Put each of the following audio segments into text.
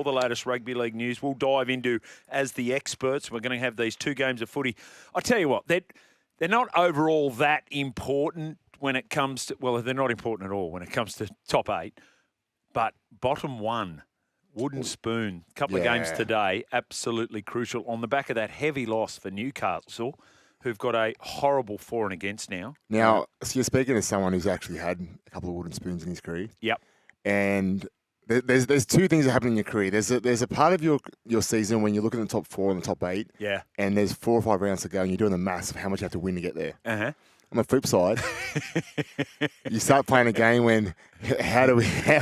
all the latest rugby league news. We'll dive into as the experts. We're going to have these 2 games of footy. I tell you what, they're not overall that important when it comes to, well, they're not important at all when it comes to top 8, but bottom 1. Wooden spoon, couple of games today, absolutely crucial on the back of that heavy loss for Newcastle, who've got a horrible for and against now. Now, so you're speaking to someone who's actually had a couple of wooden spoons in his career. Yep. And there's 2 things that happen in your career. There's a part of your season when you look at the top 4 and the top 8. Yeah. And there's 4 or 5 rounds to go, and you're doing the maths of how much you have to win to get there. Uh-huh. On the flip side, you start playing a game when how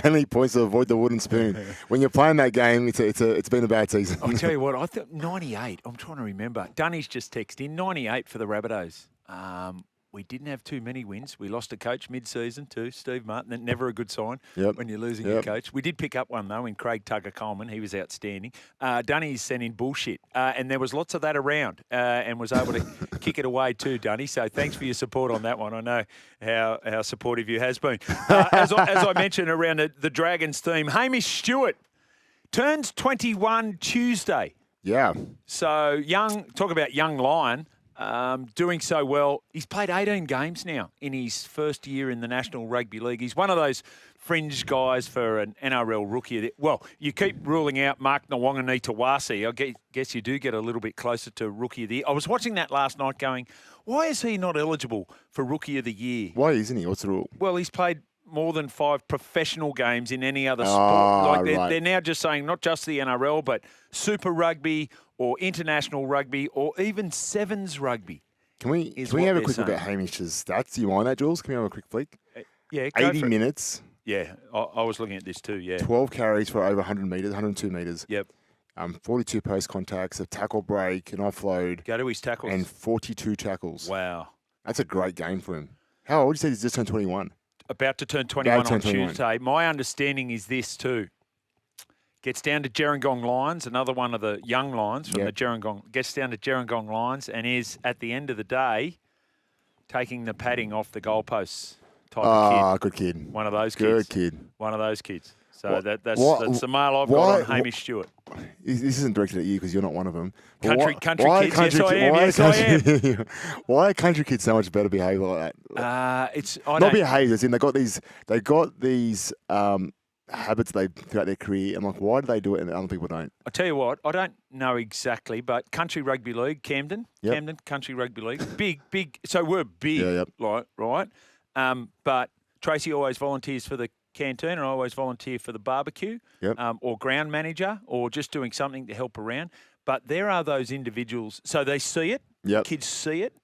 many points to avoid the wooden spoon? When you're playing that game, it's been a bad season. I'll tell you what, I thought 98. I'm trying to remember. Dunny's just texted in 98 for the Rabbitohs. We didn't have too many wins. We lost a coach mid-season too, Steve Martin. Never a good sign when you're losing your coach. We did pick up one, though, in Craig Tugger-Coleman. He was outstanding. Dunny's sent in bullshit, and there was lots of that around and was able to kick it away too, Dunny. So thanks for your support on that one. I know how supportive you has been. As I mentioned around the Dragons theme, Hamish Stewart turns 21 Tuesday. Yeah. So young, talk about young lion. Doing so well. He's played 18 games now in his first year in the National Rugby League. He's one of those fringe guys for an NRL rookie. Well, you keep ruling out Mark Nawangani-Tawasi. I guess you do get a little bit closer to Rookie of the Year. I was watching that last night going, why is he not eligible for Rookie of the Year? Why isn't he? What's the rule? Well, he's played more than 5 professional games in any other sport. They're now just saying not just the NRL, but Super Rugby or international rugby or even Sevens rugby. Can we have a quick look at Hamish's stats? Do you mind that, Jules? Can we have a quick flick? Yeah, 80 minutes. Yeah, I was looking at this too, yeah. 12 carries for over 100 metres, 102 metres. Yep. 42 post contacts, a tackle break, an offload. Go to his tackles. And 42 tackles. Wow. That's a great game for him. How old? You said he's just turned 21. About to turn 21 on Tuesday. My understanding is this too. Gets down to Gerringong Lions, another one of the young Lions from the Gerringong. Gets down to Gerringong Lions and is, at the end of the day, taking the padding off the goalposts type of kid. Ah, good kid. One of those kids. Good kid. One of those kids. So that's the mail I've got on Hamish Stewart. This isn't directed at you because you're not one of them. Country kids, yes I am. Yes I am. Why are country kids so much better behaviour like that? Not behaviour, as in they got these habits throughout their career. I'm like, why do they do it and other people don't? I tell you what, I don't know exactly, but Country Rugby League, Camden Country Rugby League, big. So we're big, right? But Tracy always volunteers for the canteen, and I always volunteer for the barbecue, or ground manager, or just doing something to help around. But there are those individuals, so they see it, kids see it.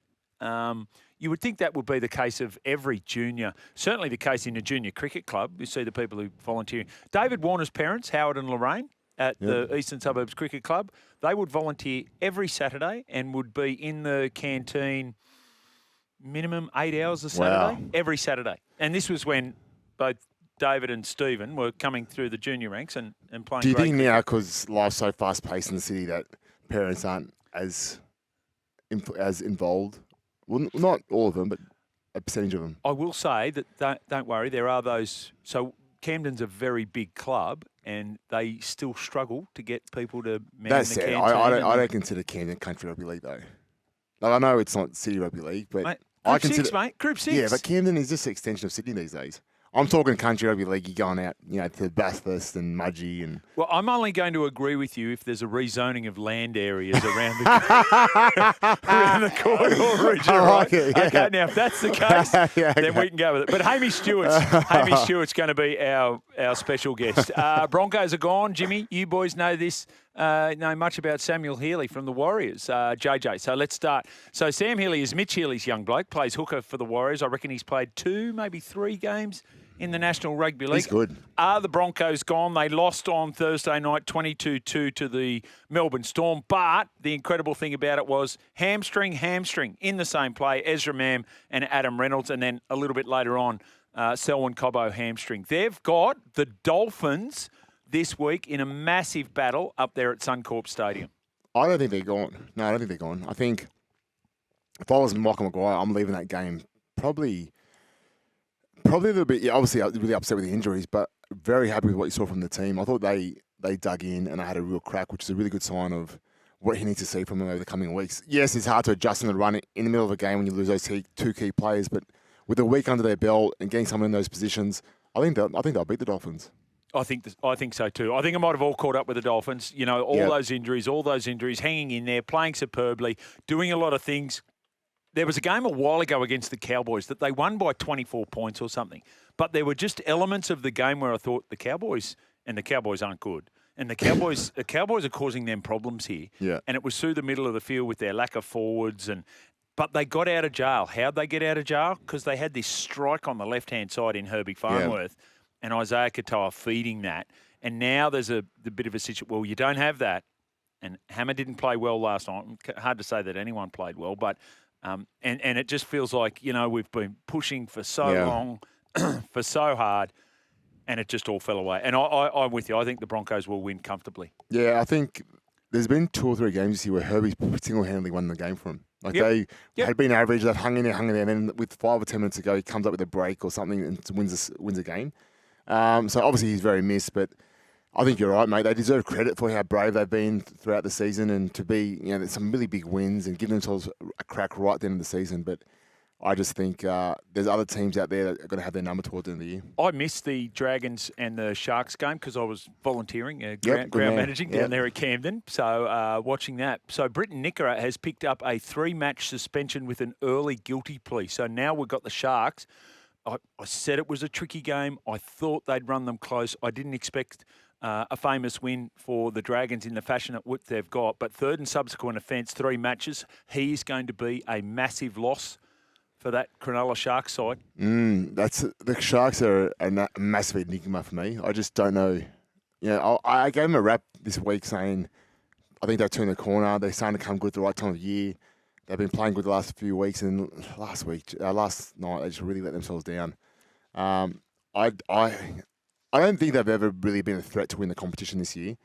You would think that would be the case of every junior, certainly the case in a junior cricket club. You see the people who volunteer. David Warner's parents, Howard and Lorraine, at the Eastern Suburbs Cricket Club, they would volunteer every Saturday and would be in the canteen minimum 8 hours a Saturday, every Saturday. And this was when both David and Stephen were coming through the junior ranks and playing. Do you think now, because life's so fast-paced in the city, that parents aren't as involved? Well, not all of them, but a percentage of them. I will say that don't worry, there are those. So Camden's a very big club, and they still struggle to get people to man the canteen. I don't consider Camden Country Rugby League though. Like, I know it's not City Rugby League, but Group 6, mate. Group 6. Yeah, but Camden is just an extension of Sydney these days. I'm talking Country Rugby League. You're going out, to Bathurst and Mudgee and. Well, I'm only going to agree with you if there's a rezoning of land areas around the corridor region. Right? Okay, now if that's the case, then we can go with it. But Hamish Stewart's going to be our special guest. Broncos are gone. Jimmy, you boys know this. Know much about Samuel Healy from the Warriors, JJ. So let's start. So Sam Healy is Mitch Healy's young bloke, plays hooker for the Warriors. I reckon he's played 2, maybe 3 games in the National Rugby League. He's good. Are the Broncos gone? They lost on Thursday night 22-2 to the Melbourne Storm. But the incredible thing about it was hamstring in the same play, Ezra Mam and Adam Reynolds. And then a little bit later on, Selwyn Cobbo hamstring. They've got the Dolphins this week in a massive battle up there at Suncorp Stadium. I don't think they're gone. No, I don't think they're gone. I think if I was Michael Maguire, I'm leaving that game probably a little bit. Yeah, obviously, really upset with the injuries, but very happy with what you saw from the team. I thought they they dug in and they had a real crack, which is a really good sign of what he needs to see from them over the coming weeks. Yes, it's hard to adjust in the run in the middle of a game when you lose those two key players, but with a week under their belt and getting someone in those positions, I think they'll beat the Dolphins. I think so too. I think it might have all caught up with the Dolphins. You know, all those injuries, hanging in there, playing superbly, doing a lot of things. There was a game a while ago against the Cowboys that they won by 24 points or something. But there were just elements of the game where I thought the Cowboys aren't good. And the Cowboys are causing them problems here. Yeah. And it was through the middle of the field with their lack of forwards. But they got out of jail. How'd they get out of jail? Because they had this strike on the left-hand side in Herbie Farnworth and Isaiah Katoa feeding that. And now there's the bit of a situation. Well, you don't have that. And Hammer didn't play well last night. Hard to say that anyone played well. But and it just feels like, you know, we've been pushing for so long, for so hard, and it just all fell away. And I'm with you. I think the Broncos will win comfortably. Yeah, I think there's been 2 or 3 games this year where Herbie's single-handedly won the game for him. Like they had been average, they've hung in there, and then with 5 or 10 minutes to go, he comes up with a break or something and wins a game. So obviously he's very missed, but I think you're right, mate. They deserve credit for how brave they've been throughout the season and to be, you know, some really big wins and give themselves a crack right at the end of the season. But I just think there's other teams out there that are going to have their number towards the end of the year. I missed the Dragons and the Sharks game because I was volunteering, ground managing down there at Camden. So watching that. So Britton Nickera has picked up a 3-match suspension with an early guilty plea. So now we've got the Sharks. I said it was a tricky game. I thought they'd run them close. I didn't expect a famous win for the Dragons in the fashion at which they've got. But third and subsequent offence, 3 matches. He's going to be a massive loss for that Cronulla Sharks side. The Sharks are a massive enigma for me. I just don't know. You know, I gave them a rap this week saying I think they've turned the corner. They're starting to come good at the right time of year. They've been playing good the last few weeks, and last night they just really let themselves down. I don't think they've ever really been a threat to win the competition this year.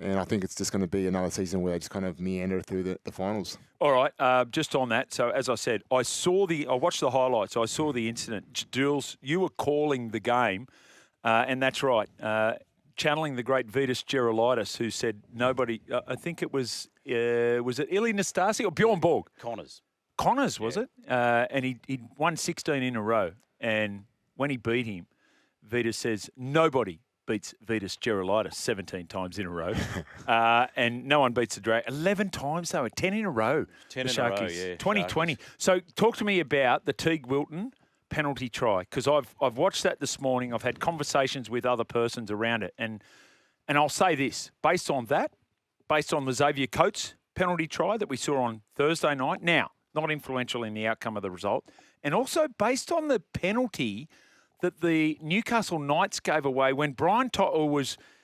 And I think it's just going to be another season where they just kind of meander through the finals. All right, just on that. So as I said, I watched the highlights. I saw the incident. Jules, you were calling the game, and that's right. Channeling the great Vitas Gerolaitis, who said nobody. I think it was it Ili Nastasi or Bjorn Borg? Connors was it? And he won 16 in a row. And when he beat him, Vitas says nobody beats Vitas Gerolaitis 17 times in a row. And no one beats the Dragons. 11 times, though. 10 in a row. 10 in a row, yeah. 2020. So talk to me about the Teague Wilton penalty try, because I've watched that this morning. I've had conversations with other persons around it. And I'll say this, based on the Xavier Coates penalty try that we saw on Thursday night, now, not influential in the outcome of the result, and also based on the penalty that the Newcastle Knights gave away when Brian To'o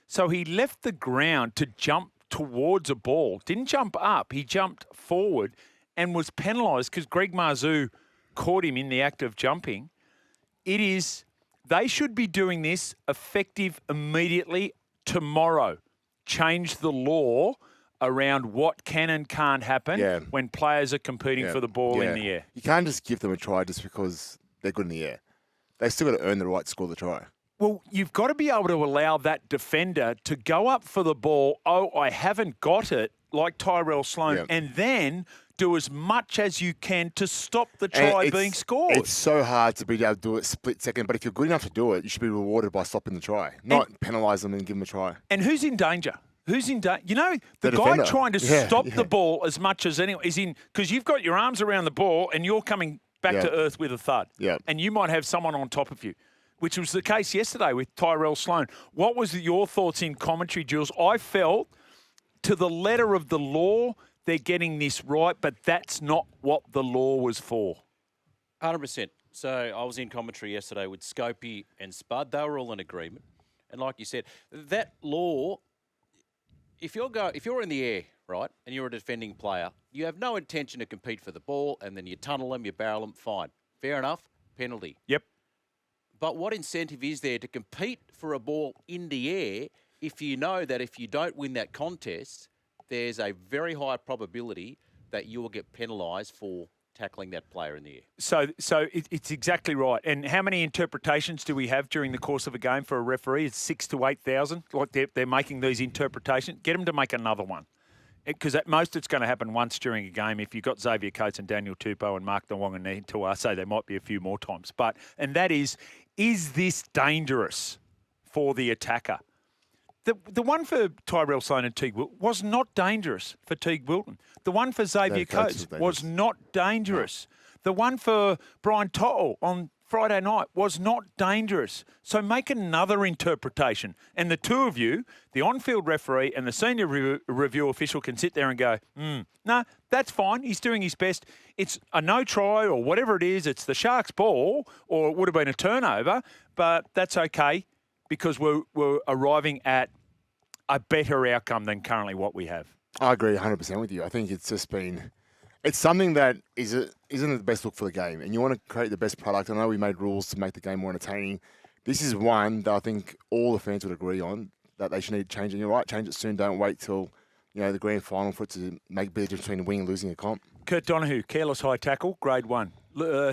so he left the ground to jump towards a ball. Didn't jump up. He jumped forward and was penalised because Greg Marzou caught him in the act of jumping. They should be doing this effective immediately tomorrow. Change the law around what can and can't happen when players are competing for the ball in the air. You can't just give them a try just because they're good in the air. They've still got to earn the right to score the try. Well, you've got to be able to allow that defender to go up for the ball, I haven't got it, like Tyrell Sloan, and then do as much as you can to stop the try being scored. It's so hard to be able to do it split second, but if you're good enough to do it, you should be rewarded by stopping the try, not penalise them and give them a try. And who's in danger? Who's in danger? You know, the guy defender trying to stop the ball as much as anyone is in, because you've got your arms around the ball and you're coming back to earth with a thud. And you might have someone on top of you, which was the case yesterday with Tyrell Sloan. What was your thoughts in commentary, Jules? I felt, to the letter of the law, they're getting this right, but that's not what the law was for. 100%. So I was in commentary yesterday with Scopey and Spud. They were all in agreement. And like you said, that law, if you're in the air, right, and you're a defending player, you have no intention to compete for the ball, and then you tunnel them, you barrel them, fine. Fair enough, penalty. Yep. But what incentive is there to compete for a ball in the air if you know that if you don't win that contest, there's a very high probability that you will get penalised for tackling that player in the air. So it's exactly right. And how many interpretations do we have during the course of a game for a referee? It's 6,000 to 8,000. Like they're making these interpretations. Get them to make another one. Because at most it's going to happen once during a game. If you've got Xavier Coates and Daniel Tupou and Mark Nawong and Toa, say there might be a few more times. And that is this dangerous for the attacker? The one for Tyrell Sloan and Teague Wilton was not dangerous for Teague Wilton. The one for Xavier Coates was not dangerous. No. The one for Brian To'o on Friday night was not dangerous. So make another interpretation. And the two of you, the on-field referee and the senior review official, can sit there and go, no, that's fine. He's doing his best. It's a no try or whatever it is. It's the Sharks' ball, or it would have been a turnover, but that's okay because we're arriving at a better outcome than currently what we have. I agree 100% with you. I think it's just been... It's something that isn't the best look for the game, and you want to create the best product. I know we made rules to make the game more entertaining. This is one that I think all the fans would agree on, that they should need to change. And you're right, change it soon. Don't wait till the grand final for it to make a big difference between winning and losing a comp. Kurt Donahue, careless high tackle, grade 1.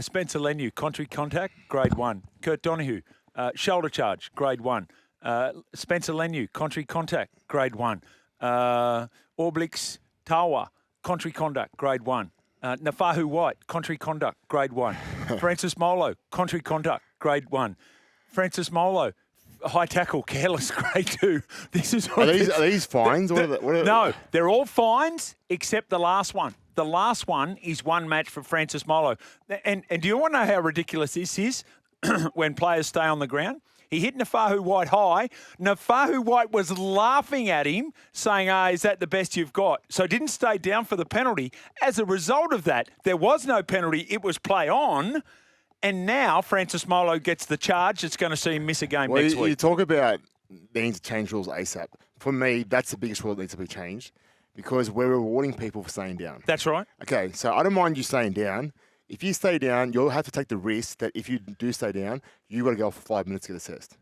Spencer Leniu, contrary contact, grade 1. Kurt Donahue, shoulder charge, grade 1. Spencer Leniu, contrary contact, grade 1. Orblix Tawa, contrary conduct, grade 1. Nafahu White, contrary conduct, grade 1. Francis Molo, contrary conduct, grade 1. Francis Molo, high tackle, careless, grade 2. This is are these fines? No, they're all fines except the last one. The last one is one match for Francis Molo. And do you want to know how ridiculous this is when players stay on the ground? He hit Nafahu White high. Nafahu White was laughing at him, saying, is that the best you've got? So didn't stay down for the penalty. As a result of that, there was no penalty. It was play on. And now Francis Molo gets the charge. It's going to see him miss a game next week. You talk about needing to change rules ASAP. For me, that's the biggest rule that needs to be changed because we're rewarding people for staying down. That's right. Okay, so I don't mind you staying down. If you stay down, you'll have to take the risk that if you do stay down, you've got to go for 5 minutes to get assessed.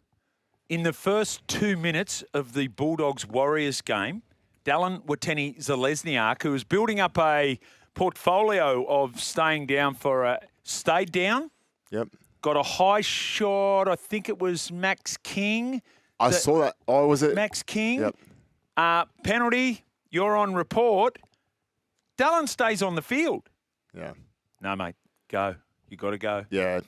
In the first 2 minutes of the Bulldogs-Warriors game, Dallin Watene-Zalesniak, who was building up a portfolio of staying down stayed down. Yep. Got a high shot. I think it was Max King. I saw that. Oh, was it? Max King. Yep. Penalty. You're on report. Dallin stays on the field. Yeah. No, mate. Go. You got to go. Yeah.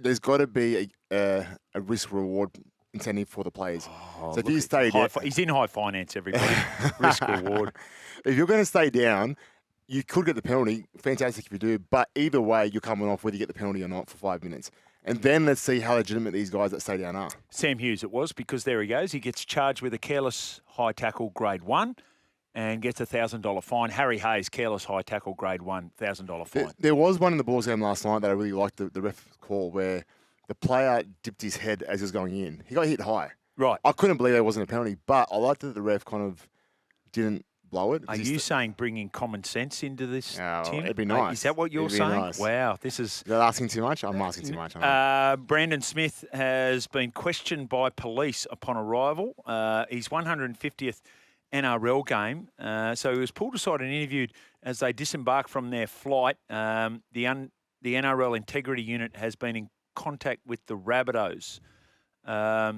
There's got to be a risk-reward incentive for the players. Oh, so if you stay down... He's in high finance, everybody. Risk-reward. If you're going to stay down, you could get the penalty. Fantastic if you do. But either way, you're coming off whether you get the penalty or not for 5 minutes. And then let's see how legitimate these guys that stay down are. Sam Hughes it was, because there he goes. He gets charged with a careless high tackle, grade 1. And gets a $1,000 fine. Harry Hayes, careless high tackle, grade 1, $1,000 fine. There was one in the Bulls game last night that I really liked, the ref call, where the player dipped his head as he was going in. He got hit high. Right. I couldn't believe there wasn't a penalty, but I liked that the ref kind of didn't blow it. Are you saying bringing common sense into this, Tim? It'd be nice. Is that what you're saying? Nice. Wow, this is... You're asking too much? I'm asking too much. Brandon Smith has been questioned by police upon arrival. His 150th NRL game. So he was pulled aside and interviewed as they disembarked from their flight. The NRL Integrity Unit has been in contact with the Rabbitohs.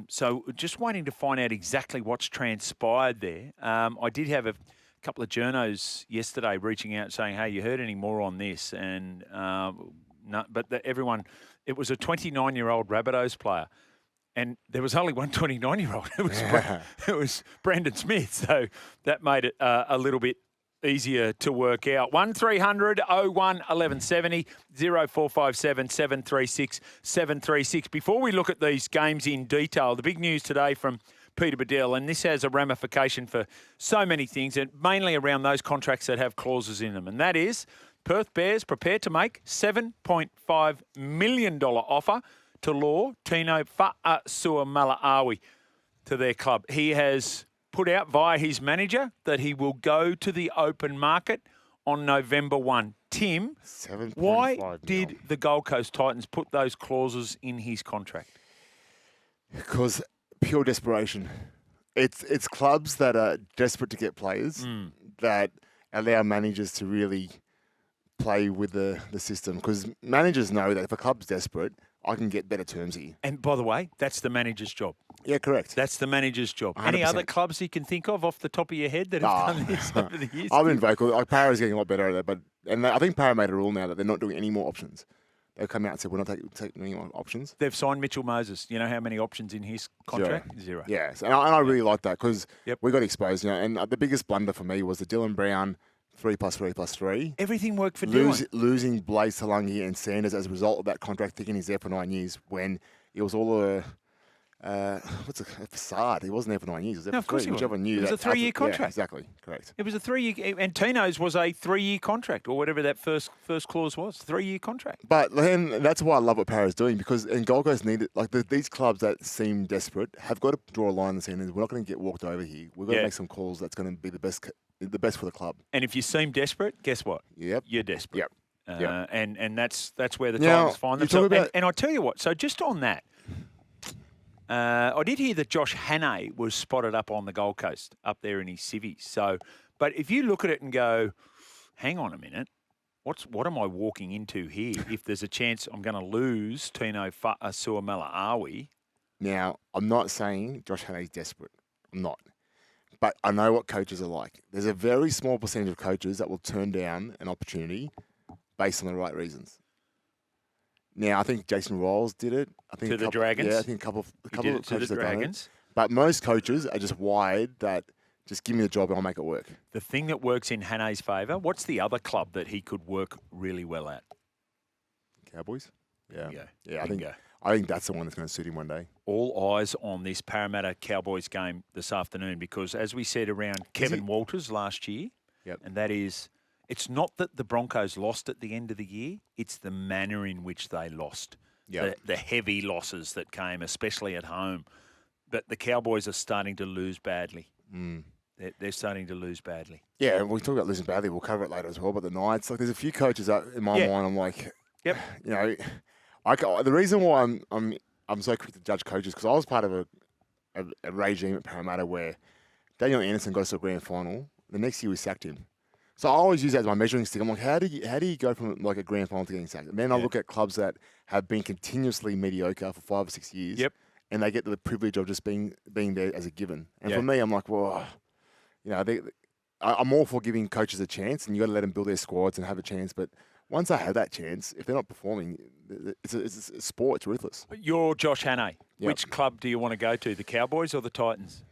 So just waiting to find out exactly what's transpired there. I did have a couple of journos yesterday reaching out saying, hey, you heard any more on this? And no, but everyone, it was a 29-year-old Rabbitohs player. And there was only one 29-year-old. It was Brandon Smith. So that made it a little bit easier to work out. 1300 01 1170 0457 736 736. Before we look at these games in detail, the big news today from Peter Bedell, and this has a ramification for so many things, and mainly around those contracts that have clauses in them, and that is Perth Bears prepared to make $7.5 million offer to law Tino Fa'asuamaleaui to their club. He has put out via his manager that he will go to the open market on November 1. Tim, why did the Gold Coast Titans put those clauses in his contract? Because pure desperation. It's clubs that are desperate to get players that allow managers to really play with the system because managers know that if a club's desperate, I can get better terms here. And by the way, that's the manager's job. Yeah, correct. That's the manager's job. 100%. Any other clubs you can think of off the top of your head that have done this over the years? I've been vocal. Like, Para's getting a lot better at it, I think Para made a rule now that they're not doing any more options. They've come out and said, we're not taking any more options. They've signed Mitchell Moses. You know how many options in his contract? Zero. Yes, and I really like that because Yep. we got exposed. And the biggest blunder for me was the Dylan Brown 3+3+3. Everything worked for Dylan. Losing Blaze Talangi and Sanders as a result of that contract, thinking he's there for 9 years when it was all a facade. He wasn't there for 9 years. He was there No, for 3. Whichever knew it was that a 3-year contract. Yeah, exactly, correct. It was a 3-year, and Tino's was a 3-year contract, or whatever that first clause was, 3-year contract. But then that's why I love what Para's doing because in Gold Coast needed these clubs that seem desperate have got to draw a line in the sand. We're not going to get walked over here. We've got to make some calls that's going to be the best for the club. And if you seem desperate, guess what? Yep, you're desperate. Yep. And that's where the Now, Titans find you themselves. talk about- And I tell you what, so just on that, I did hear that Josh Hannay was spotted up on the Gold Coast, up there in his civvies. So, but if you look at it and go, hang on a minute, what am I walking into here? If there's a chance I'm going to lose Tino Fa'asuamaleaui. Now, I'm not saying Josh Hannay's desperate. I'm not. But I know what coaches are like. There's a very small percentage of coaches that will turn down an opportunity based on the right reasons. Now, I think Jason Rolls did it. I think To the Dragons? Yeah, I think a couple of coaches to the have done it. Dragons. But most coaches are just wired that just give me the job and I'll make it work. The thing that works in Hannay's favour, what's the other club that he could work really well at? Cowboys? Yeah. Bingo. Yeah, Bingo. I think that's the one that's going to suit him one day. All eyes on this Parramatta Cowboys game this afternoon because, as we said around Kevin Walters last year, and that is, it's not that the Broncos lost at the end of the year, it's the manner in which they lost. The heavy losses that came, especially at home. But the Cowboys are starting to lose badly. They're starting to lose badly. Yeah, and we talk about losing badly. We'll cover it later as well. But the Knights, there's a few coaches that in my mind, I'm like, the reason why I'm so quick to judge coaches because I was part of a regime at Parramatta where Daniel Anderson got us to a grand final. The next year we sacked him. So I always use that as my measuring stick. I'm like, how do you go from like a grand final to getting sacked? And then I look at clubs that have been continuously mediocre for 5 or 6 years. And they get the privilege of just being there as a given. And for me, I'm like, well, I'm all for giving coaches a chance, and you got to let them build their squads and have a chance. But once they have that chance, if they're not performing, it's a sport. It's ruthless. You're Josh Hannay. Which club do you want to go to, the Cowboys or the Titans?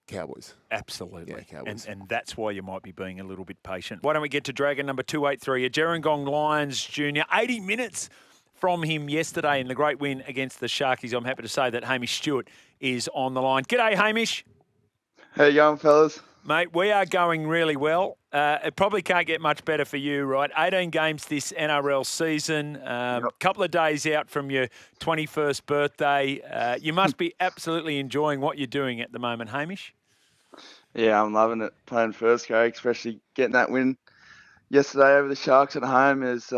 Cowboys. Absolutely. Yeah, Cowboys. And that's why you might be being a little bit patient. Why don't we get to Dragon number 283, a Gerringong Lions junior, 80 minutes from him yesterday in the great win against the Sharkies. I'm happy to say that Hamish Stewart is on the line. G'day, Hamish. How you going, fellas? Mate, we are going really well. It probably can't get much better for you, right? 18 games this NRL season, couple of days out from your 21st birthday. You must be absolutely enjoying what you're doing at the moment, Hamish. Yeah, I'm loving it, playing first grade, especially getting that win yesterday over the Sharks at home is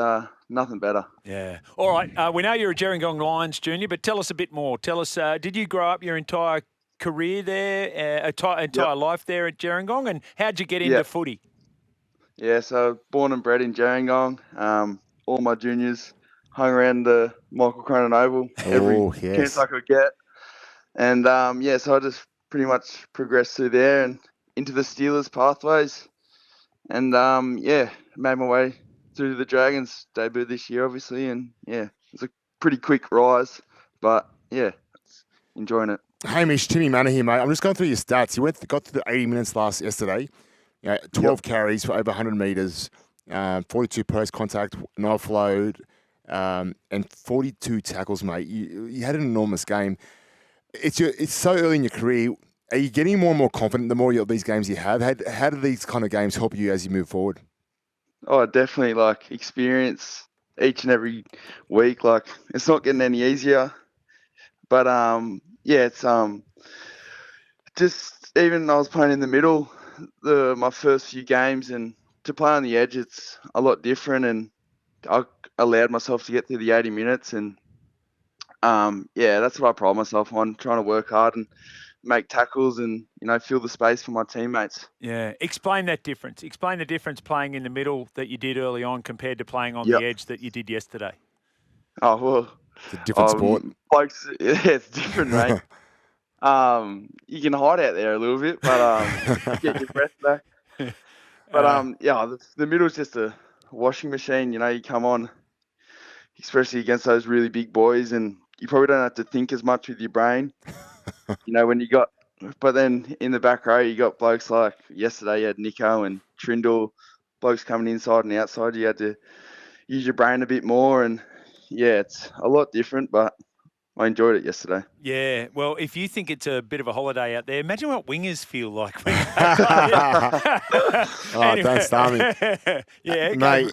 nothing better. Yeah. All right, we know you're a Gerringong Lions junior, but tell us a bit more. Tell us, did you grow up your entire career there, entire life there at Gerringong, and how'd you get into footy? Yeah, so born and bred in Gerringong. All my juniors hung around the Michael Cronin Oval every chance I could get. And, so I just pretty much progressed through there and into the Steelers pathways. And, made my way through the Dragons debut this year, obviously. And, it's a pretty quick rise. But, enjoying it. Hamish, Timmy Mannah here, mate. I'm just going through your stats. You got to the 80 minutes yesterday. 12 carries for over 100 metres, 42 post contact, no offload, and 42 tackles, mate. You had an enormous game. It's so early in your career. Are you getting more and more confident the more of these games you have? How do these kind of games help you as you move forward? Oh, definitely. Experience each and every week. It's not getting any easier, but it's just even I was playing in the middle my first few games, and to play on the edge it's a lot different, and I allowed myself to get through the 80 minutes, and that's what I pride myself on, trying to work hard and make tackles and, fill the space for my teammates. Yeah. Explain that difference. Explain the difference playing in the middle that you did early on compared to playing on Yep. the edge that you did yesterday. Oh, well. It's a different sport. Blokes, it's different, mate. You can hide out there a little bit, but get your breath back. But, the middle's just a washing machine. You come on, especially against those really big boys, and you probably don't have to think as much with your brain. When you got, but then in the back row, you got blokes like yesterday, you had Nico and Trindle, blokes coming inside and outside. You had to use your brain a bit more, and it's a lot different, but I enjoyed it yesterday. Yeah, well, if you think it's a bit of a holiday out there, imagine what wingers feel like. Don't start me. Yeah, mate.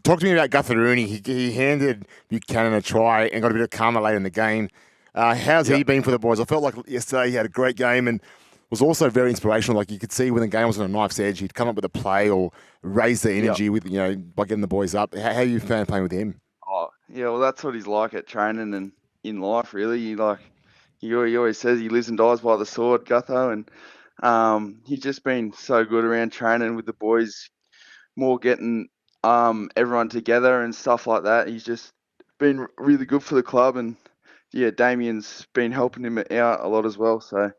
Talk to me about Gutharooney. He handed Buchanan a try and got a bit of karma late in the game. How's he been for the boys? I felt like yesterday he had a great game and was also very inspirational. Like you could see when the game was on a knife's edge, he'd come up with a play or raise the energy with by getting the boys up. How you found playing with him? Oh yeah, well that's what he's like at training and in life. Really, he always says he lives and dies by the sword, Gutho, and he's just been so good around training with the boys, more getting everyone together and stuff like that. He's just been really good for the club, and Damien's been helping him out a lot as well. So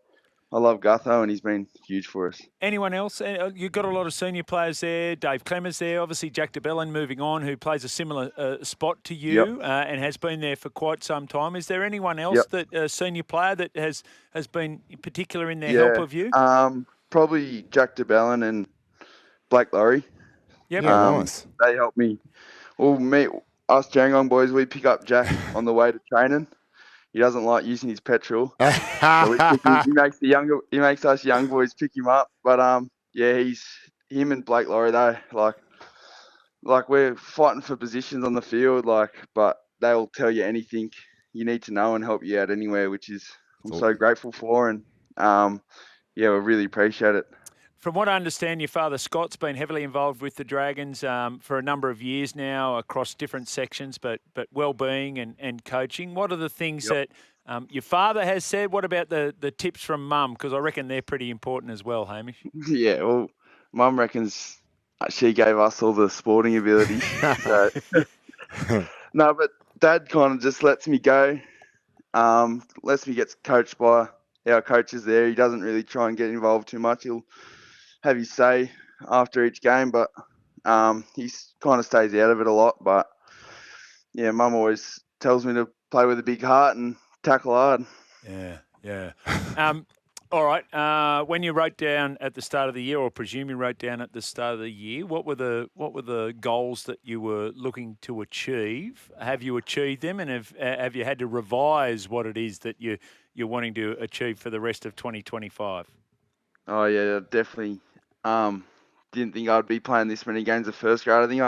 I love Gutho, and he's been huge for us. Anyone else? You've got a lot of senior players there. Dave Clemmers there. Obviously, Jack DeBellin moving on, who plays a similar spot to you and has been there for quite some time. Is there anyone else that senior player that has been particular in their help of you? Probably Jack DeBellin and Blake Laurie. Yep. Nice. They help me. Well, us Jangong boys, we pick up Jack on the way to training. He doesn't like using his petrol, so he makes us young boys pick him up. But him and Blake Laurie, they like we're fighting for positions on the field, but they'll tell you anything you need to know and help you out anywhere, which is I'm so grateful for, and we really appreciate it. From what I understand, your father Scott's been heavily involved with the Dragons for a number of years now across different sections, but well-being and coaching. What are the things that your father has said? What about the tips from Mum? Because I reckon they're pretty important as well, Hamish. Yeah, well, Mum reckons she gave us all the sporting ability. So. No, but Dad kind of just lets me go, lets me get coached by our coaches there. He doesn't really try and get involved too much. He'll have his say after each game, but he kind of stays out of it a lot. But Mum always tells me to play with a big heart and tackle hard. Yeah. All right. When you wrote down at the start of the year, or presume you wrote down at the start of the year, what were the goals that you were looking to achieve? Have you achieved them, and have you had to revise what it is that you're wanting to achieve for the rest of 2025? Oh yeah, definitely. Didn't think I'd be playing this many games of first grade. I think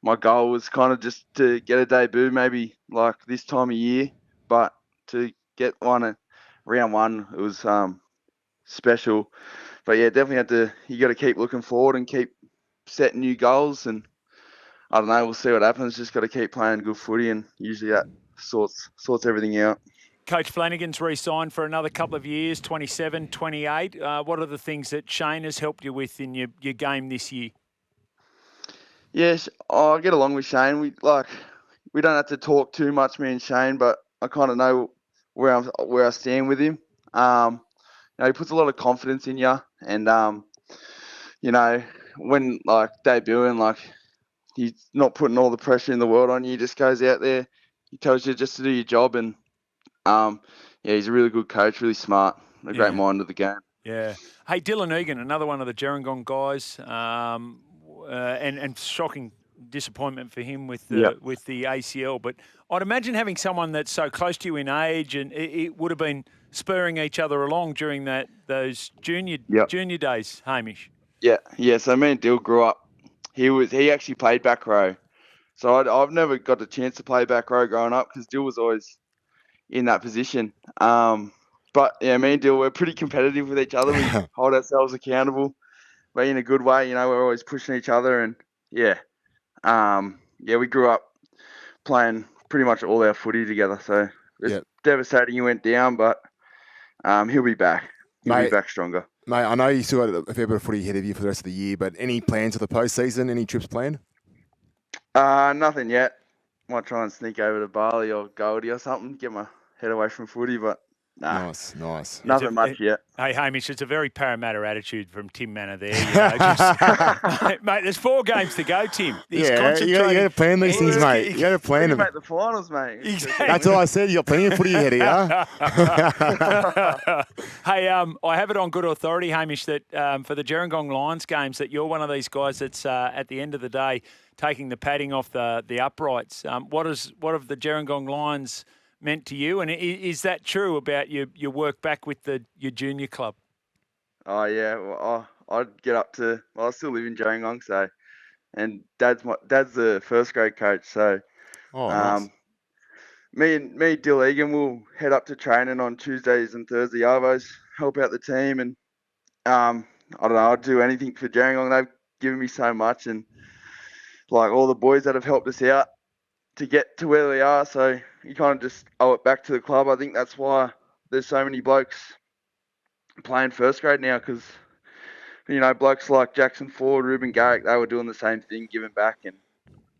my goal was kind of just to get a debut, maybe like this time of year, but to get one at round one, it was special. But definitely you got to keep looking forward and keep setting new goals, and I don't know, we'll see what happens. Just got to keep playing good footy, and usually that sorts everything out. Coach Flanagan's re-signed for another couple of years, 27, 28. What are the things that Shane has helped you with in your game this year? Yes, I get along with Shane. We don't have to talk too much, me and Shane, but I kind of know where I stand with him. He puts a lot of confidence in you, and when debuting, he's not putting all the pressure in the world on you. He just goes out there. He tells you just to do your job, and he's a really good coach, really smart, a great mind of the game. Yeah. Hey, Dylan Egan, another one of the Gerringong guys, and shocking disappointment for him with the ACL. But I'd imagine having someone that's so close to you in age, and it would have been spurring each other along during those junior days, Hamish. Yeah. So me and Dill grew up. He actually played back row. So I've never got a chance to play back row growing up because Dill was always in that position. But me and Dill, we're pretty competitive with each other. We hold ourselves accountable, but in a good way. We're always pushing each other, and we grew up playing pretty much all our footy together. So it's devastating he went down, but he'll be back. He'll be back stronger. Mate, I know you still got a fair bit of footy ahead of you for the rest of the year, but any plans for the postseason? Any trips planned? Nothing yet. Might try and sneak over to Bali or Goldie or something, get my head away from footy, but nah. Nice. Nothing much yet. Hey, Hamish, it's a very Parramatta attitude from Tim Mannah there. You know, mate, there's 4 games to go, Tim. He's concentrating. You got to plan these things, mate. You got to plan them. Make the finals, mate. Exactly. That's all I said. You got plenty of footy ahead of you. Hey, I have it on good authority, Hamish, that for the Gerringong Lions games, that you're one of these guys that's at the end of the day taking the padding off the uprights. What have the Gerringong Lions meant to you, and is that true about your work back with your junior club? Oh yeah, well, I'd get up to. Well, I still live in Gerringong, so, and Dad's the first grade coach, so. Nice. Me and Dill Egan will head up to training on Tuesdays and Thursday arvos, help out the team, and I don't know, I'd do anything for Gerringong. They've given me so much, and like all the boys that have helped us out to get to where they are, so you kind of just owe it back to the club. I think that's why there's so many blokes playing first grade now, because, you know, blokes like Jackson Ford, Ruben Garrick, they were doing the same thing, giving back, and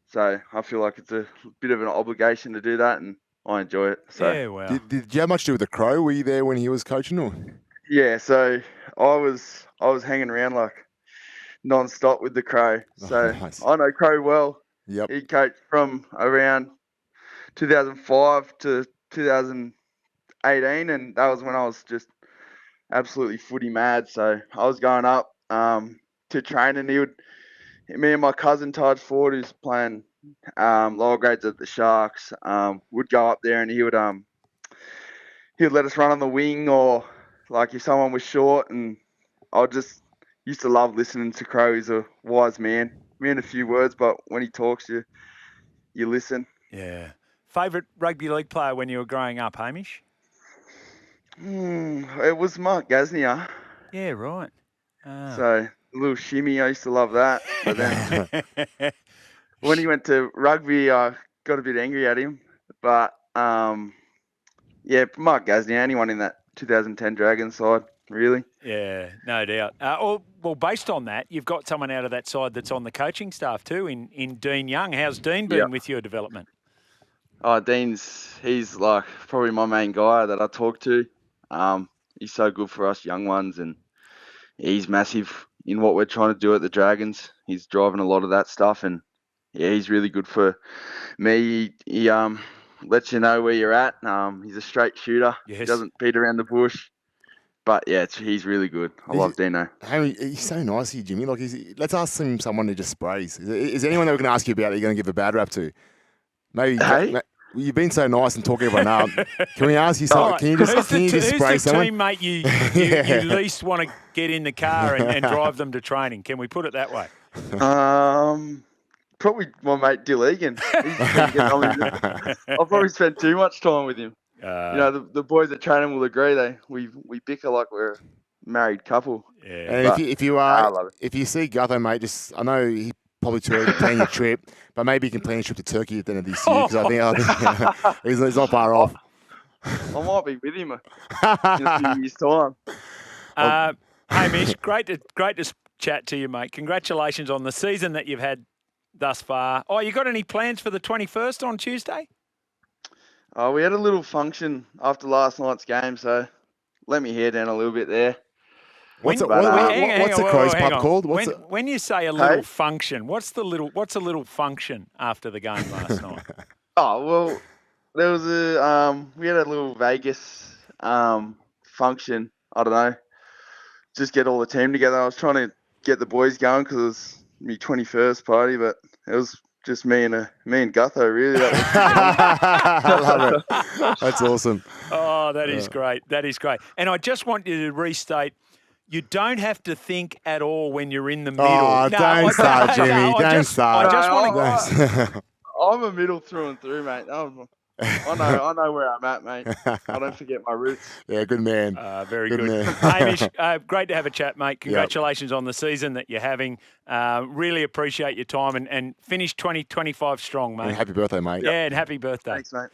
so I feel like it's a bit of an obligation to do that, and I enjoy it. So. Yeah, well. Did you have much to do with the Crow? Were you there when he was coaching, or? Yeah, so I was hanging around like non-stop with the Crow. So nice. I know Crow well. Yep. He coached from around 2005 to 2018, and that was when I was just absolutely footy mad. So I was going up to train, and me and my cousin Taj Ford, who's playing lower grades at the Sharks, would go up there, and he would let us run on the wing, or like if someone was short, and I just used to love listening to Crow. He's a wise man in a few words, but when he talks, you listen. Yeah. Favourite rugby league player when you were growing up, Hamish? It was Mark Gasnier. Yeah, right. So a little shimmy, I used to love that. But then when he went to rugby, I got a bit angry at him. But yeah, Mark Gasnier, anyone in that 2010 Dragons side, really. Yeah, no doubt. Well, based on that, you've got someone out of that side that's on the coaching staff too, in Dean Young. How's Dean been with your development? Oh, he's like probably my main guy that I talk to. He's so good for us young ones, and he's massive in what we're trying to do at the Dragons. He's driving a lot of that stuff, and yeah, he's really good for me. He lets you know where you're at. He's a straight shooter. Yes. He doesn't beat around the bush. But yeah, he's really good. I love Dino. Hey, he's so nice here, Jimmy. Like, let's ask him someone who just sprays. Is there anyone that we're going to ask you about that you're going to give a bad rap to? Maybe. Hey? You've been so nice and talking everyone up. Can we ask you something? Can you just spray someone? Who's the teammate you least want to get in the car and drive them to training? Can we put it that way? Probably my mate Dill Egan. I'll probably spend too much time with him. You know, the boys that train him will agree. We bicker like we're a married couple. Yeah. And but, if you see Gutho, mate, I know he probably too early to plan your trip, but maybe you can plan a trip to Turkey at the end of this year, because I think he's not far off. I might be with him in a few years' time. Hamish, great to chat to you, mate. Congratulations on the season that you've had thus far. Oh, you got any plans for the 21st on Tuesday? We had a little function after last night's game, so let me hair down a little bit there. What's the Crows pub called? When you say a little function, what's a little function after the game last night? Oh, well, there was we had a little Vegas function. I don't know, just get all the team together. I was trying to get the boys going because it was my 21st party, but it was just me and Gutho, really. I love it. That's awesome. Oh, that is great. That is great. And I just want you to restate, you don't have to think at all when you're in the middle. Oh, don't start, Jimmy. Don't start. I just want to... I'm a middle through and through, mate. I know where I'm at, mate. I don't forget my roots. Yeah, good man. Very good. Hamish, great to have a chat, mate. Congratulations on the season that you're having. Really appreciate your time and finish 2025 strong, mate. And happy birthday, mate. Yeah, and happy birthday. Thanks, mate.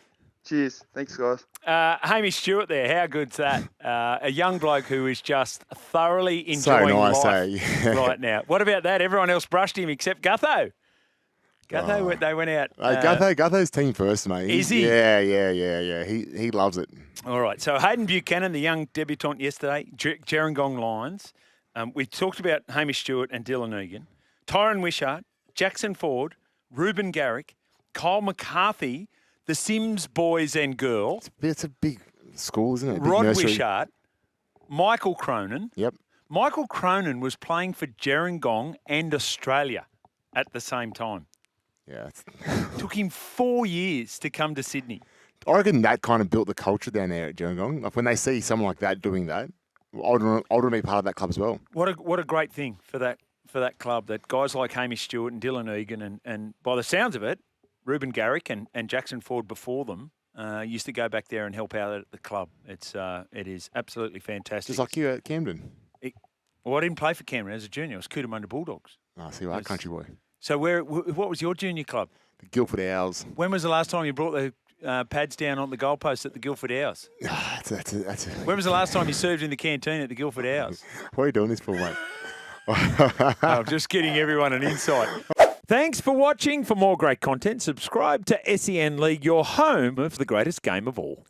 Cheers. Thanks, guys. Hamish Stewart there. How good's that? A young bloke who is just thoroughly enjoying life right now. What about that? Everyone else brushed him except Gutho. Gutho, they went out. Gutho's team first, mate. Is he? Yeah. He loves it. All right. So Hayden Buchanan, the young debutant yesterday, Gerringong Lions. We talked about Hamish Stewart and Dylan Egan. Tyron Wishart, Jackson Ford, Ruben Garrick, Kyle McCarthy, the Sims boys and girl. It's a big school, isn't it? Rod Wishart, Michael Cronin. Yep. Michael Cronin was playing for Gerringong and Australia at the same time. Yeah. Took him 4 years to come to Sydney. I reckon that kind of built the culture down there at Gerringong. Like when they see someone like that doing that, I want to be part of that club as well. What a great thing for that club, that guys like Hamish Stewart and Dylan Egan and by the sounds of it, Ruben Garrick and Jackson Ford before them used to go back there and help out at the club. It is absolutely fantastic. Just like you at Camden. Well, I didn't play for Camden as a junior. I was Cootamundra Bulldogs. Oh, see, that country boy. So what was your junior club? The Guildford Owls. When was the last time you brought the pads down on the goalpost at the Guildford Owls? When was the last time you served in the canteen at the Guildford Owls? What are you doing this for, mate? I'm just getting everyone an insight. Thanks for watching. For more great content, subscribe to SEN League, your home of the greatest game of all.